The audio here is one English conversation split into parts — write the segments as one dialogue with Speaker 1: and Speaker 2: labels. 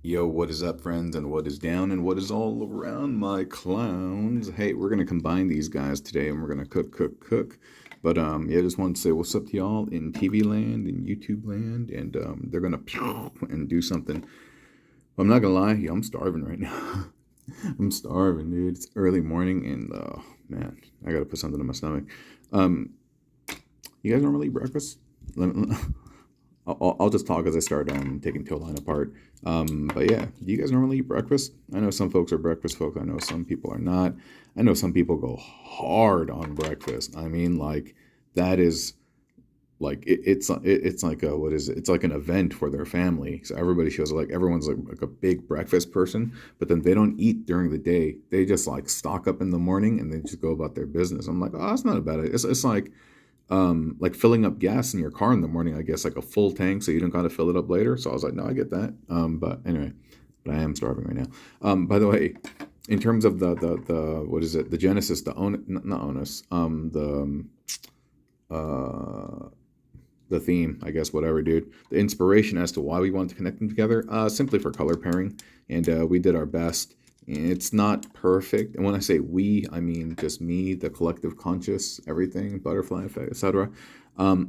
Speaker 1: Yo, what is up, friends, and what is down, and what is all around my clowns? Hey, we're gonna combine these guys today, and we're gonna cook. But yeah, just wanted to say what's up to y'all in TV land, in YouTube land, and they're gonna and do something. I'm not gonna lie, yo, I'm starving right now. I'm starving, dude. It's early morning, and man, I gotta put something in my stomach. Um, you guys normally eat breakfast? I'll just talk as I start taking toe line apart. But yeah, do you guys normally eat breakfast? I know some folks are breakfast folk. I know some people are not. I know some people go hard on breakfast. I mean, like that is like it's like a what is it? It's like an event for their family. So everybody shows like everyone's like a big breakfast person, but then they don't eat during the day. They just like stock up in the morning and they just go about their business. I'm like, oh, that's not a bad idea. It's like filling up gas in your car in the morning, I guess, like a full tank, so you don't got to fill it up later. So I was like, no, I get that. But anyway, but I am starving right now. By the way, in terms of the what is it? The Genesis, the on not onus, the theme, I guess, whatever, dude. The inspiration as to why we wanted to connect them together, simply for color pairing, and we did our best. It's not perfect, and when I say we, I mean just me, the collective conscious, everything, butterfly effect, etc.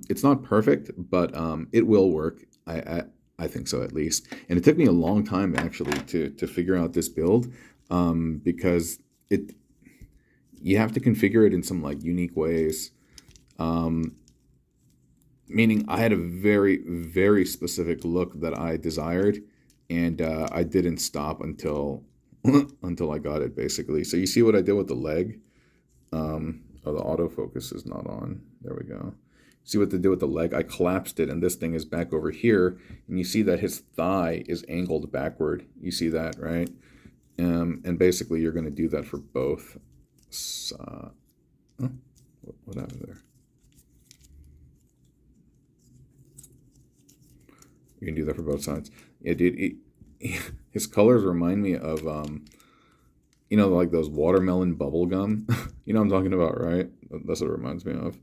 Speaker 1: It's not perfect, but it will work. I think so at least. And it took me a long time actually to figure out this build because it you have to configure it in some like unique ways. Um, Meaning I had a very specific look that I desired, and I didn't stop until until I got it basically. So you see what I did with the leg? Oh, the autofocus is not on. There we go. See what they did with the leg? I collapsed it, and this thing is back over here, and you see that his thigh is angled backward. You see that, right? And basically, you're going to do that for both. Oh, what happened there? You can do that for both sides. Yeah, dude. His colors remind me of like those watermelon bubble gum. You know what I'm talking about, right? That's what it reminds me of.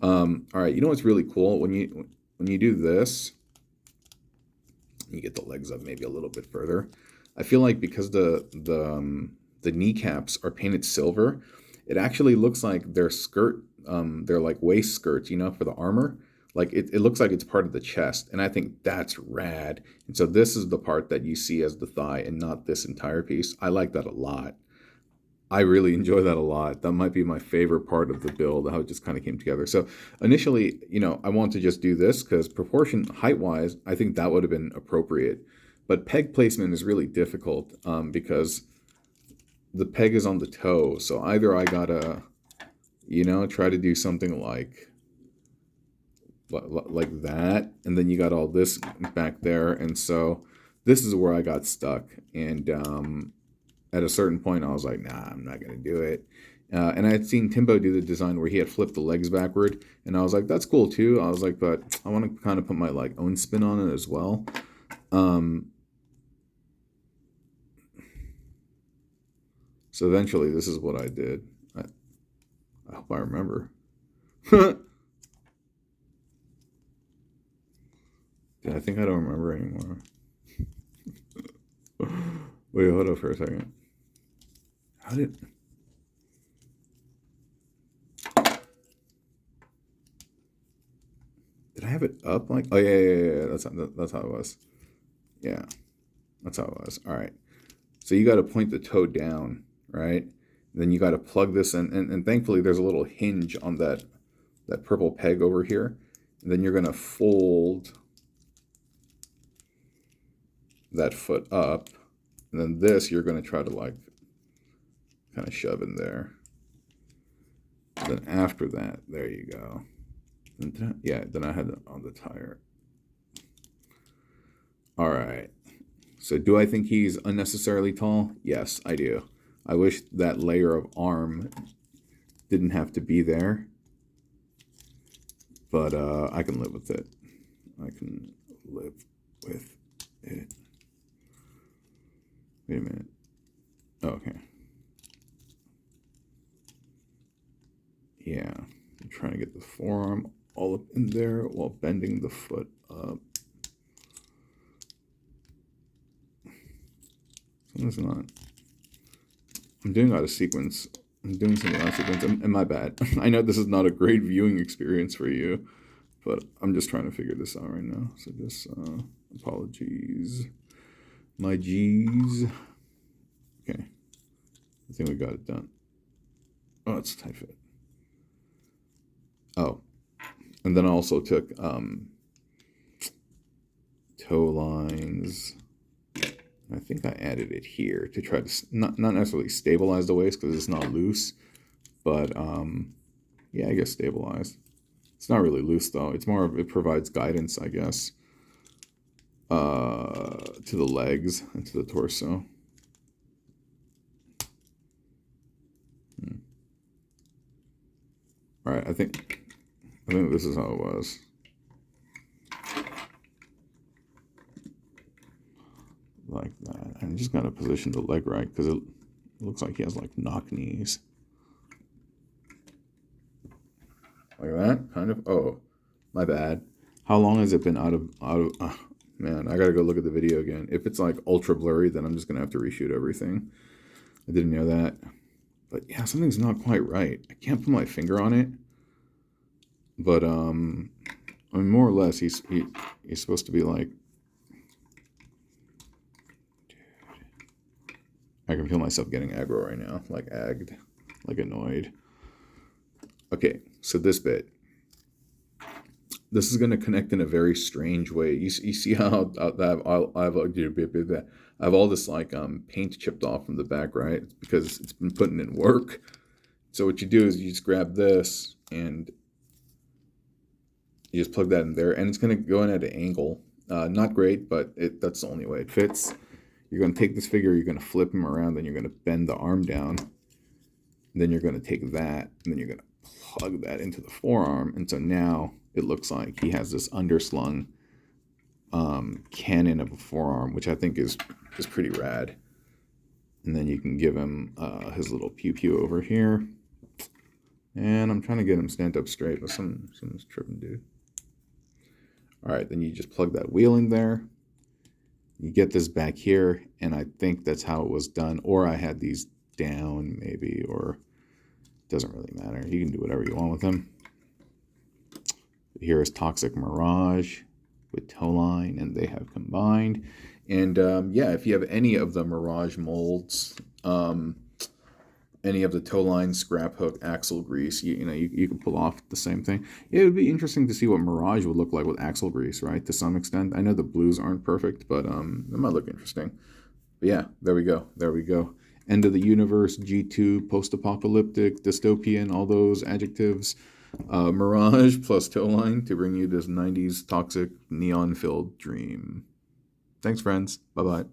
Speaker 1: All right. You know what's really cool when you do this, you get the legs up maybe a little bit further. I feel like because the kneecaps are painted silver, it actually looks like their skirt, their like waist skirts, for the armor. Like it looks like it's part of the chest, and I think that's rad. And so this is the part that you see as the thigh, and not this entire piece. I like that a lot. I really enjoy that a lot. That might be my favorite part of the build, how it just kind of came together. So initially, I want to just do this because proportion height wise, I think that would have been appropriate. But peg placement is really difficult because the peg is on the toe. So either I gotta, try to do something like that, and then you got all this back there, and so this is where I got stuck. And at a certain point, I was like, nah, I'm not gonna do it. And I had seen Timbo do the design where he had flipped the legs backward, and I was like, that's cool too. I was like, but I want to kind of put my like own spin on it as well. Um, so eventually, this is what I did. I hope I remember. Yeah, I think I don't remember anymore. Wait, hold up for a second. How did? Did I have it up like? Oh yeah. That's how it was. Yeah, that's how it was. All right. So you got to point the toe down, right? Then you got to plug this in, and thankfully there's a little hinge on that purple peg over here. And then you're gonna fold that foot up, and then this you're gonna try to like kind of shove in there. And then after that, there you go. Yeah, then I had it on the tire. All right. So do I think he's unnecessarily tall? Yes, I do. I wish that layer of arm didn't have to be there, but I can live with it. I can live with it. Wait a minute. Oh, okay. Yeah. I'm trying to get the forearm all up in there while bending the foot up. Something's not. I'm doing out of sequence. I'm doing something out of sequence. And my bad. I know this is not a great viewing experience for you, but I'm just trying to figure this out right now. So just apologies. My G's. Okay. I think we got it done. Oh, it's tight fit. Oh. And then I also took toe lines. I think I added it here to try to not necessarily stabilize the waist because it's not loose, but yeah, I guess stabilized. It's not really loose though. It's more of, it provides guidance, I guess, to the legs and to the torso. All right, I think this is how it was. Like that. I'm just gonna position the leg right because it looks like he has like knock knees. Like that, kind of. Oh, my bad. How long has it been out of man, I gotta go look at the video again. If it's like ultra blurry, then I'm just gonna have to reshoot everything. I didn't know that. But yeah, something's not quite right. I can't put my finger on it. But I mean, more or less, he's supposed to be like. I can feel myself getting aggro right now, like agged, like annoyed. Okay, so this bit. This is going to connect in a very strange way. You see how I have all this like paint chipped off from the back, right? It's because it's been putting in work. So what you do is you just grab this and you just plug that in there, and it's going to go in at an angle. Not great, but that's the only way it fits. You're going to take this figure, you're going to flip him around, then you're going to bend the arm down. Then you're going to take that, and then you're going to plug that into the forearm. And so now it looks like he has this underslung cannon of a forearm, which I think is pretty rad. And then you can give him his little pew-pew over here. And I'm trying to get him stand up straight, but something's tripping, dude. All right, then you just plug that wheel in there. You get this back here, and I think that's how it was done. Or I had these down, maybe, or it doesn't really matter. You can do whatever you want with them. Here is Toxic Mirage with toe line, and they have combined. And yeah, if you have any of the Mirage molds, any of the toe line, scrap hook, axle grease, you can pull off the same thing. It would be interesting to see what Mirage would look like with axle grease, right? To some extent. I know the blues aren't perfect, but it might look interesting. But yeah, there we go. There we go. End of the universe, G2, post-apocalyptic, dystopian, all those adjectives. Mirage plus toe line to bring you this 90s toxic neon-filled dream. Thanks, friends. Bye-bye.